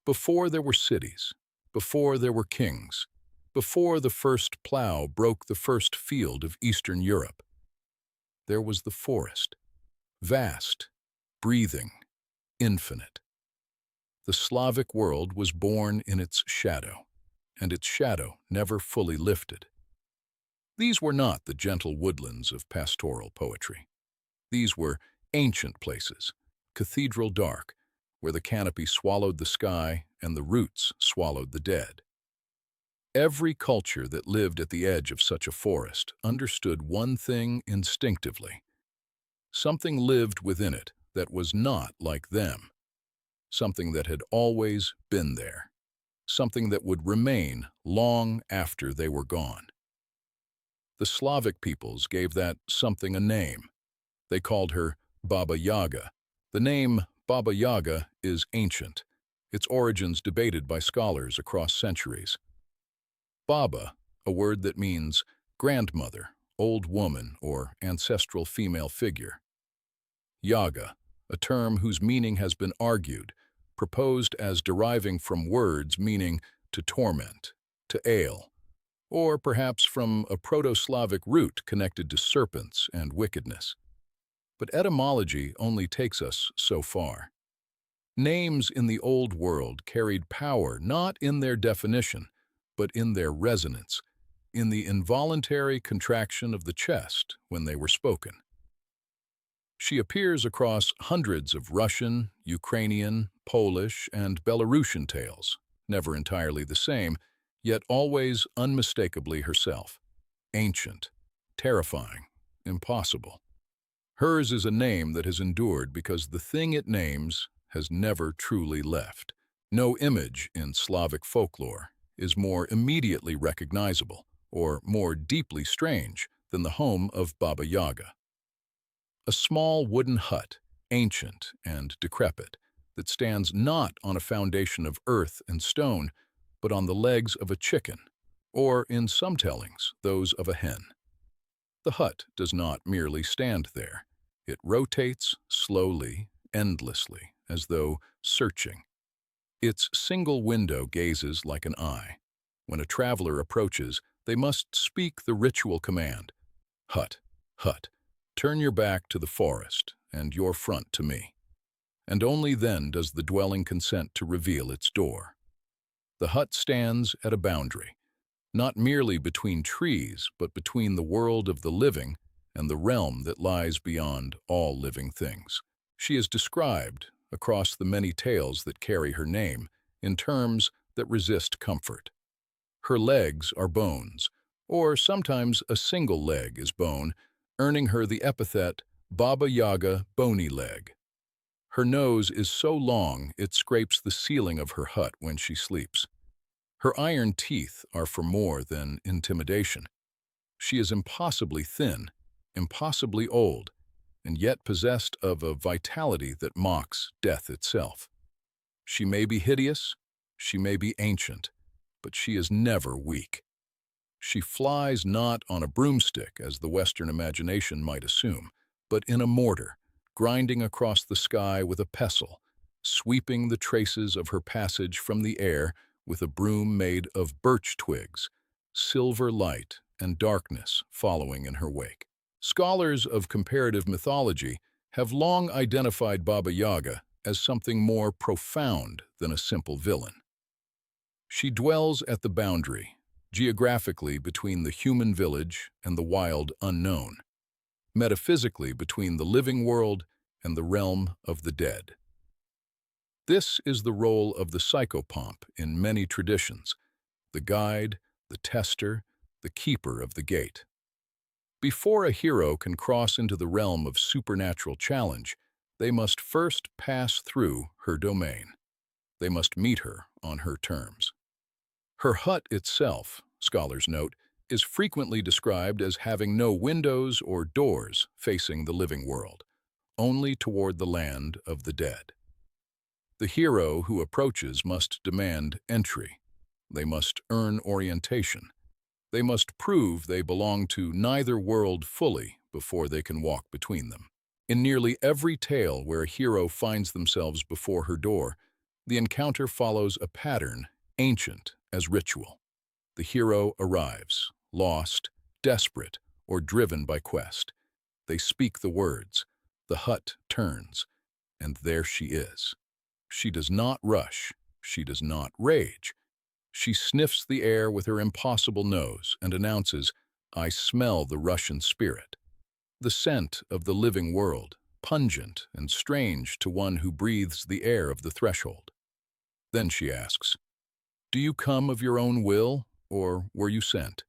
Before there were cities, before there were kings, before the first plow broke the first field of Eastern Europe, there was the forest, vast, breathing, infinite. The Slavic world was born in its shadow, and its shadow never fully lifted. These were not the gentle woodlands of pastoral poetry. These were ancient places, cathedral dark, where the canopy swallowed the sky and the roots swallowed the dead. Every culture that lived at the edge of such a forest understood one thing instinctively. Something lived within it that was not like them, something that had always been there, something that would remain long after they were gone. The Slavic peoples gave that something a name. They called her Baba Yaga. The name Baba Yaga is ancient, its origins debated by scholars across centuries. Baba, a word that means grandmother, old woman, or ancestral female figure. Yaga, a term whose meaning has been argued, proposed as deriving from words meaning to torment, to ail, or perhaps from a Proto-Slavic root connected to serpents and wickedness. But etymology only takes us so far. Names in the Old World carried power not in their definition, but in their resonance, in the involuntary contraction of the chest when they were spoken. She appears across hundreds of Russian, Ukrainian, Polish, and Belarusian tales, never entirely the same, yet always unmistakably herself. Ancient, terrifying, impossible. Hers is a name that has endured because the thing it names has never truly left. No image in Slavic folklore is more immediately recognizable or more deeply strange than the home of Baba Yaga. A small wooden hut, ancient and decrepit, that stands not on a foundation of earth and stone, but on the legs of a chicken, or in some tellings, those of a hen. The hut does not merely stand there. It rotates slowly, endlessly, as though searching. Its single window gazes like an eye. When a traveler approaches, they must speak the ritual command, "Hut, hut, turn your back to the forest and your front to me." And only then does the dwelling consent to reveal its door. The hut stands at a boundary, not merely between trees, but between the world of the living and the realm that lies beyond all living things. She is described, across the many tales that carry her name, in terms that resist comfort. Her legs are bones, or sometimes a single leg is bone, earning her the epithet Baba Yaga Bony Leg. Her nose is so long it scrapes the ceiling of her hut when she sleeps. Her iron teeth are for more than intimidation. She is impossibly thin, impossibly old, and yet possessed of a vitality that mocks death itself. She may be hideous, she may be ancient, but she is never weak. She flies not on a broomstick, as the Western imagination might assume, but in a mortar, grinding across the sky with a pestle, sweeping the traces of her passage from the air with a broom made of birch twigs, silver light and darkness following in her wake. Scholars of comparative mythology have long identified Baba Yaga as something more profound than a simple villain. She dwells at the boundary, geographically between the human village and the wild unknown, metaphysically between the living world and the realm of the dead. This is the role of the psychopomp in many traditions, the guide, the tester, the keeper of the gate. Before a hero can cross into the realm of supernatural challenge, they must first pass through her domain. They must meet her on her terms. Her hut itself, scholars note, is frequently described as having no windows or doors facing the living world, only toward the land of the dead. The hero who approaches must demand entry. They must earn orientation. They must prove they belong to neither world fully before they can walk between them. In nearly every tale where a hero finds themselves before her door, The encounter follows a pattern ancient as ritual. The hero arrives, lost, desperate, or driven by quest. They speak the words. The hut turns, and there she is. She does not rush. She does not rage. She sniffs the air with her impossible nose and announces, "I smell the Russian spirit." The scent of the living world, pungent and strange to one who breathes the air of the threshold. Then she asks, "Do you come of your own will, or were you sent?"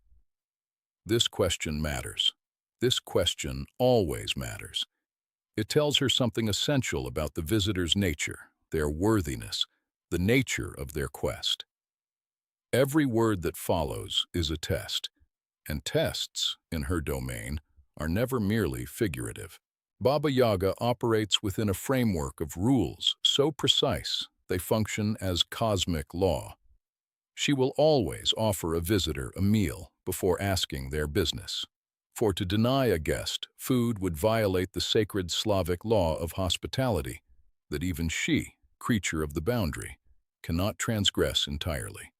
This question matters. This question always matters. It tells her something essential about the visitor's nature, their worthiness, the nature of their quest. Every word that follows is a test, and tests, in her domain, are never merely figurative. Baba Yaga operates within a framework of rules so precise they function as cosmic law. She will always offer a visitor a meal before asking their business. For to deny a guest food would violate the sacred Slavic law of hospitality that even she, creature of the boundary, cannot transgress entirely.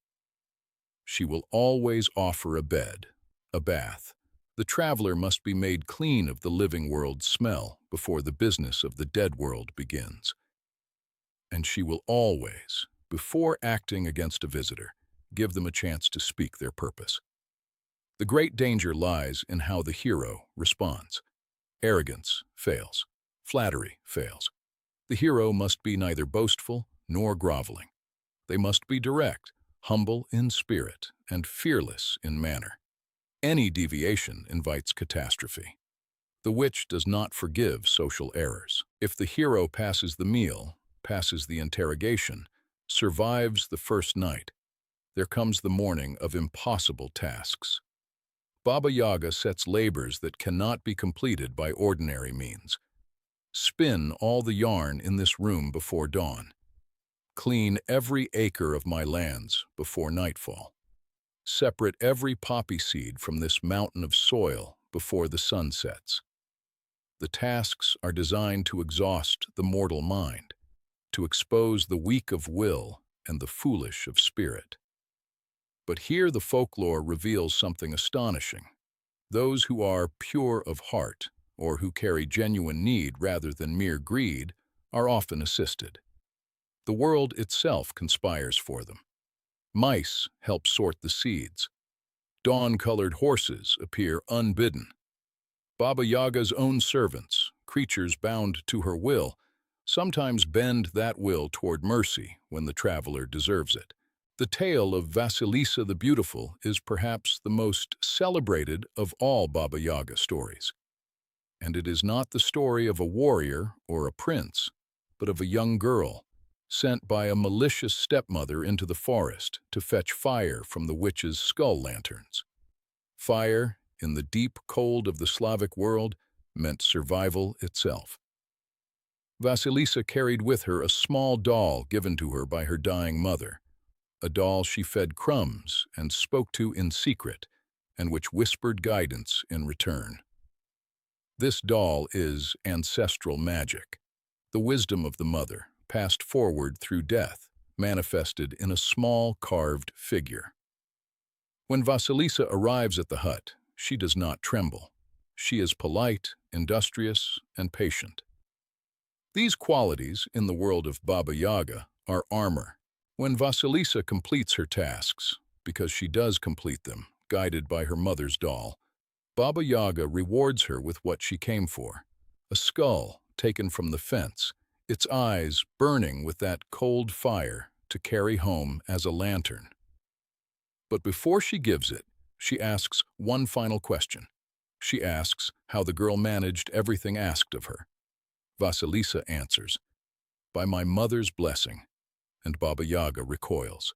She will always offer a bed, a bath. The traveler must be made clean of the living world's smell before the business of the dead world begins. And she will always, before acting against a visitor, give them a chance to speak their purpose. The great danger lies in how the hero responds. Arrogance fails. Flattery fails. The hero must be neither boastful nor groveling. They must be direct, humble in spirit, and fearless in manner. Any deviation invites catastrophe. The witch does not forgive social errors. If the hero passes the meal, passes the interrogation, survives the first night, there comes the morning of impossible tasks. Baba Yaga sets labors that cannot be completed by ordinary means. Spin all the yarn in this room before dawn. Clean every acre of my lands before nightfall. Separate every poppy seed from this mountain of soil before the sun sets. The tasks are designed to exhaust the mortal mind, to expose the weak of will and the foolish of spirit. But here the folklore reveals something astonishing. Those who are pure of heart, or who carry genuine need rather than mere greed, are often assisted. The world itself conspires for them. Mice help sort the seeds. Dawn-colored horses appear unbidden. Baba Yaga's own servants, creatures bound to her will, sometimes bend that will toward mercy when the traveler deserves it. The tale of Vasilisa the Beautiful is perhaps the most celebrated of all Baba Yaga stories. And it is not the story of a warrior or a prince, but of a young girl, sent by a malicious stepmother into the forest to fetch fire from the witch's skull lanterns. Fire, in the deep cold of the Slavic world, meant survival itself. Vasilisa carried with her a small doll given to her by her dying mother, a doll she fed crumbs and spoke to in secret, and which whispered guidance in return. This doll is ancestral magic, the wisdom of the mother, passed forward through death, manifested in a small carved figure. When Vasilisa arrives at the hut, she does not tremble. She is polite, industrious, and patient. These qualities, in the world of Baba Yaga, are armor. When Vasilisa completes her tasks, because she does complete them, guided by her mother's doll, Baba Yaga rewards her with what she came for, a skull taken from the fence, its eyes burning with that cold fire to carry home as a lantern. But before she gives it, she asks one final question. She asks how the girl managed everything asked of her. Vasilisa answers, "By my mother's blessing," and Baba Yaga recoils.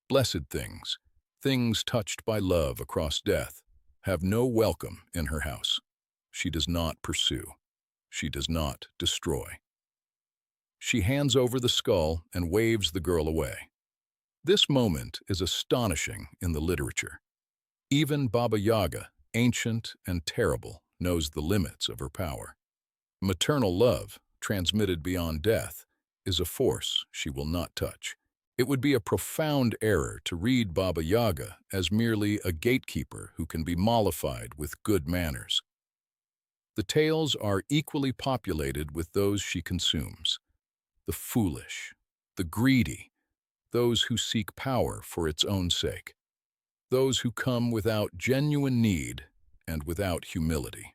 Blessed things, things touched by love across death, have no welcome in her house. She does not pursue. She does not destroy. She hands over the skull and waves the girl away. This moment is astonishing in the literature. Even Baba Yaga, ancient and terrible, knows the limits of her power. Maternal love, transmitted beyond death, is a force she will not touch. It would be a profound error to read Baba Yaga as merely a gatekeeper who can be mollified with good manners. The tales are equally populated with those she consumes: the foolish, the greedy, those who seek power for its own sake, those who come without genuine need and without humility.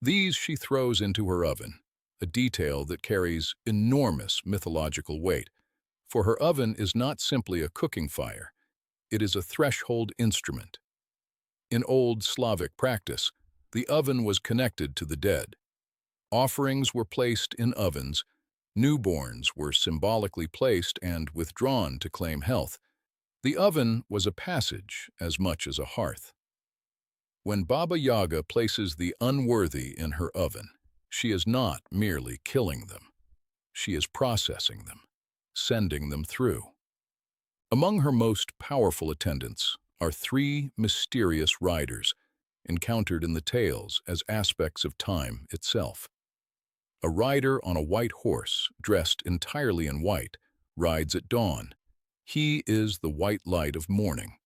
These she throws into her oven, a detail that carries enormous mythological weight, for her oven is not simply a cooking fire, it is a threshold instrument. In old Slavic practice, the oven was connected to the dead. Offerings were placed in ovens, newborns were symbolically placed and withdrawn to claim health. The oven was a passage as much as a hearth. When Baba Yaga places the unworthy in her oven, she is not merely killing them. She is processing them, sending them through. Among her most powerful attendants are three mysterious riders, encountered in the tales as aspects of time itself. A rider on a white horse, dressed entirely in white, rides at dawn. He is the white light of morning.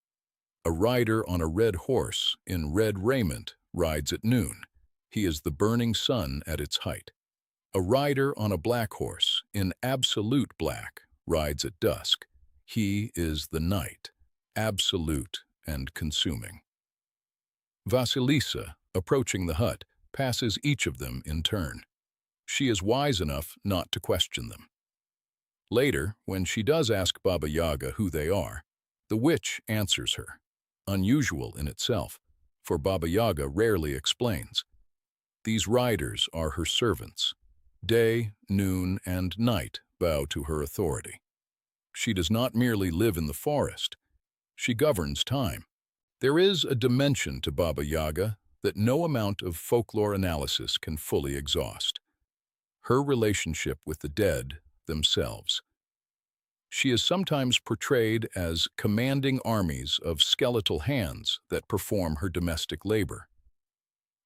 A rider on a red horse, in red raiment, rides at noon. He is the burning sun at its height. A rider on a black horse, in absolute black, rides at dusk. He is the night, absolute and consuming. Vasilisa, approaching the hut, passes each of them in turn. She is wise enough not to question them. Later, when she does ask Baba Yaga who they are, the witch answers her, unusual in itself, for Baba Yaga rarely explains. These riders are her servants. Day, noon, and night bow to her authority. She does not merely live in the forest. She governs time. There is a dimension to Baba Yaga that no amount of folklore analysis can fully exhaust: her relationship with the dead themselves. She is sometimes portrayed as commanding armies of skeletal hands that perform her domestic labor.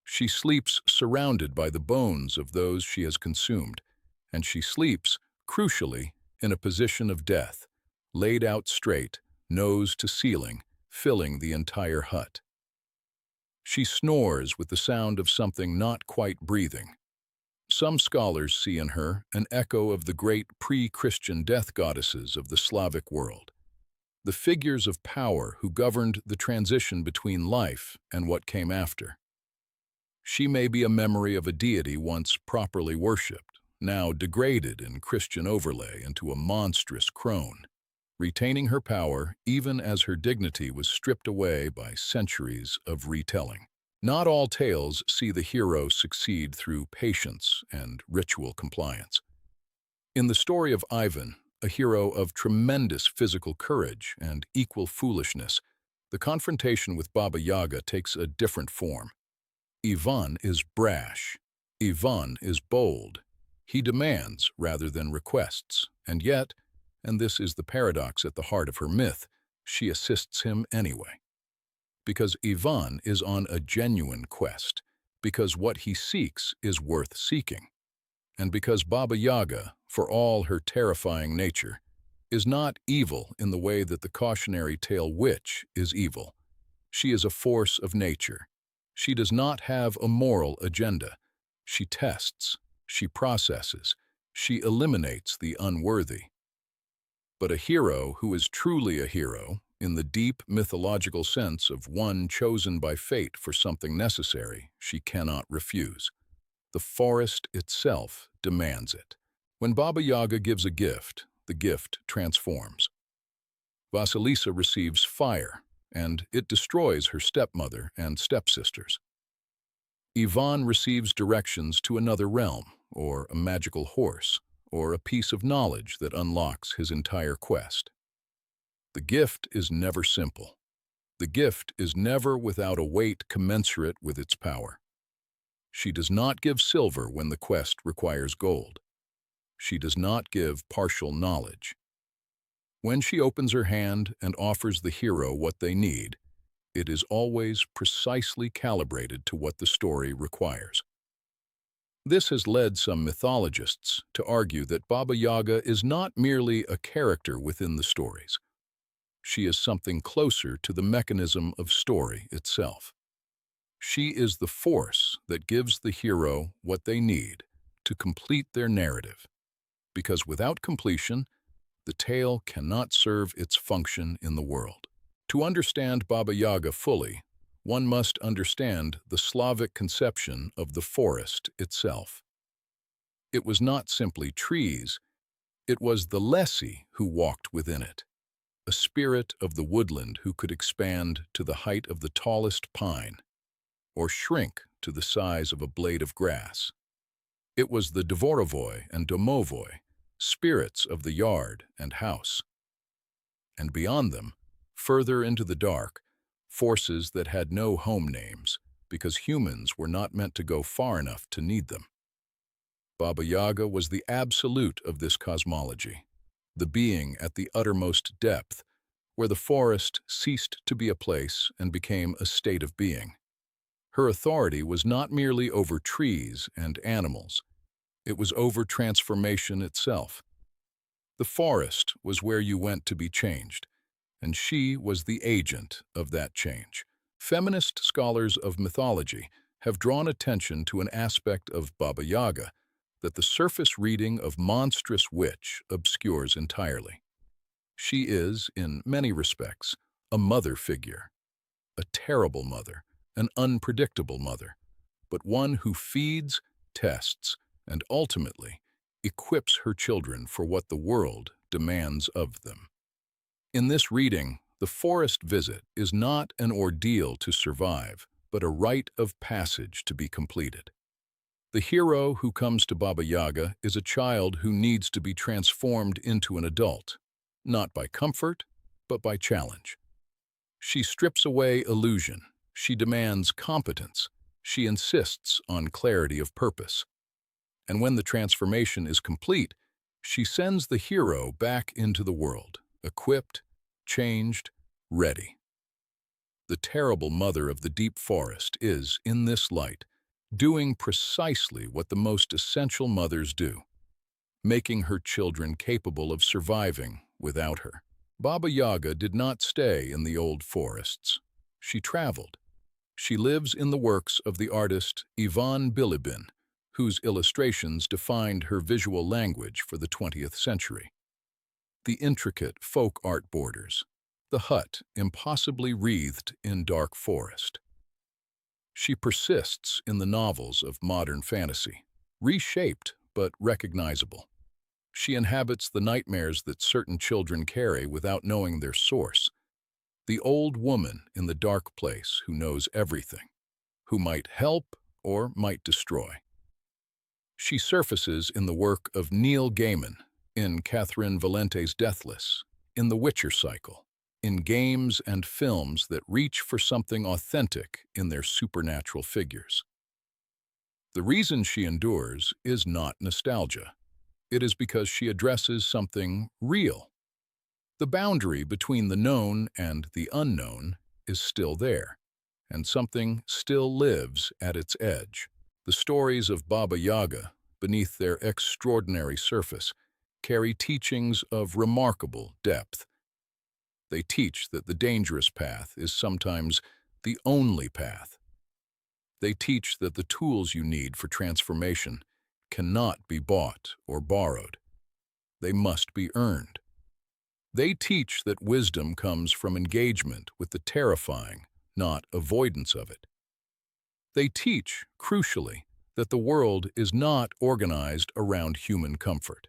She sleeps surrounded by the bones of those she has consumed, and she sleeps, crucially, in a position of death, laid out straight, nose to ceiling, filling the entire hut. She snores with the sound of something not quite breathing. Some scholars see in her an echo of the great pre-Christian death goddesses of the Slavic world, the figures of power who governed the transition between life and what came after. She may be a memory of a deity once properly worshipped, now degraded in Christian overlay into a monstrous crone, retaining her power even as her dignity was stripped away by centuries of retelling. Not all tales see the hero succeed through patience and ritual compliance. In the story of Ivan, a hero of tremendous physical courage and equal foolishness, the confrontation with Baba Yaga takes a different form. Ivan is brash. Ivan is bold. He demands rather than requests, and yet, and this is the paradox at the heart of her myth, she assists him anyway. Because Ivan is on a genuine quest, because what he seeks is worth seeking, and because Baba Yaga, for all her terrifying nature, is not evil in the way that the cautionary tale witch is evil. She is a force of nature. She does not have a moral agenda. She tests, she processes, she eliminates the unworthy. But a hero who is truly a hero, in the deep mythological sense of one chosen by fate for something necessary, she cannot refuse. The forest itself demands it. When Baba Yaga gives a gift, the gift transforms. Vasilisa receives fire, and it destroys her stepmother and stepsisters. Ivan receives directions to another realm, or a magical horse, or a piece of knowledge that unlocks his entire quest. The gift is never simple. The gift is never without a weight commensurate with its power. She does not give silver when the quest requires gold. She does not give partial knowledge. When she opens her hand and offers the hero what they need, it is always precisely calibrated to what the story requires. This has led some mythologists to argue that Baba Yaga is not merely a character within the stories. She is something closer to the mechanism of story itself. She is the force that gives the hero what they need to complete their narrative, because without completion, the tale cannot serve its function in the world. To understand Baba Yaga fully, one must understand the Slavic conception of the forest itself. It was not simply trees, it was the Lesi who walked within it, a spirit of the woodland who could expand to the height of the tallest pine, or shrink to the size of a blade of grass. It was the Dvorovoi and Domovoi, spirits of the yard and house. And beyond them, further into the dark, forces that had no home names, because humans were not meant to go far enough to need them. Baba Yaga was the absolute of this cosmology, the being at the uttermost depth, where the forest ceased to be a place and became a state of being. Her authority was not merely over trees and animals, it was over transformation itself. The forest was where you went to be changed, and she was the agent of that change. Feminist scholars of mythology have drawn attention to an aspect of Baba Yaga that the surface reading of monstrous witch obscures entirely. She is, in many respects, a mother figure, a terrible mother, an unpredictable mother, but one who feeds, tests, and ultimately equips her children for what the world demands of them. In this reading, the forest visit is not an ordeal to survive, but a rite of passage to be completed. The hero who comes to Baba Yaga is a child who needs to be transformed into an adult, not by comfort, but by challenge. She strips away illusion, she demands competence, she insists on clarity of purpose. And when the transformation is complete, she sends the hero back into the world, equipped, changed, ready. The terrible mother of the deep forest is, in this light, doing precisely what the most essential mothers do, making her children capable of surviving without her. Baba Yaga did not stay in the old forests. She traveled. She lives in the works of the artist Ivan Bilibin, whose illustrations defined her visual language for the 20th century. The intricate folk art borders, the hut impossibly wreathed in dark forest. She persists in the novels of modern fantasy, reshaped but recognizable. She inhabits the nightmares that certain children carry without knowing their source. The old woman in the dark place who knows everything, who might help or might destroy. She surfaces in the work of Neil Gaiman, in Catherine Valente's Deathless, in The Witcher cycle, in games and films that reach for something authentic in their supernatural figures. The reason she endures is not nostalgia. It is because she addresses something real. The boundary between the known and the unknown is still there, and something still lives at its edge. The stories of Baba Yaga, beneath their extraordinary surface, carry teachings of remarkable depth. They teach that the dangerous path is sometimes the only path. They teach that the tools you need for transformation cannot be bought or borrowed. They must be earned. They teach that wisdom comes from engagement with the terrifying, not avoidance of it. They teach, crucially, that the world is not organized around human comfort.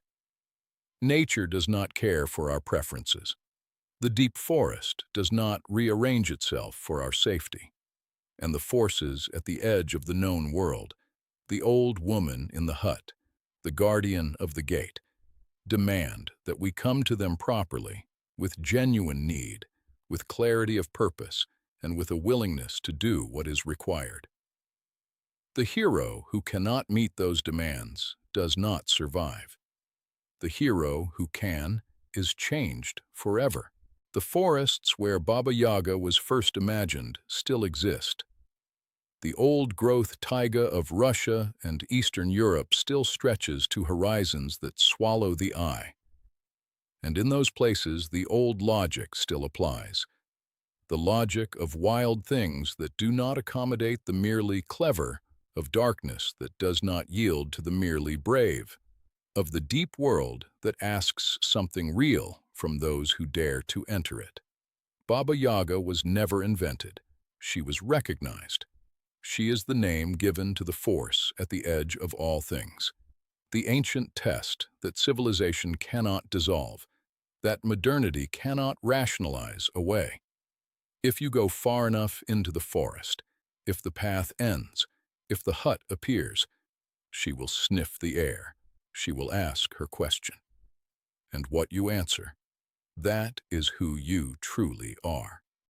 Nature does not care for our preferences. The deep forest does not rearrange itself for our safety. And the forces at the edge of the known world, the old woman in the hut, the guardian of the gate, demand that we come to them properly, with genuine need, with clarity of purpose, and with a willingness to do what is required. The hero who cannot meet those demands does not survive. The hero who can is changed forever. The forests where Baba Yaga was first imagined still exist. The old-growth taiga of Russia and Eastern Europe still stretches to horizons that swallow the eye. And in those places, the old logic still applies. The logic of wild things that do not accommodate the merely clever, of darkness that does not yield to the merely brave, of the deep world that asks something real from those who dare to enter it. Baba Yaga was never invented. She was recognized. She is the name given to the force at the edge of all things, the ancient test that civilization cannot dissolve, that modernity cannot rationalize away. If you go far enough into the forest, if the path ends, if the hut appears, she will sniff the air. She will ask her question. And what you answer, that is who you truly are.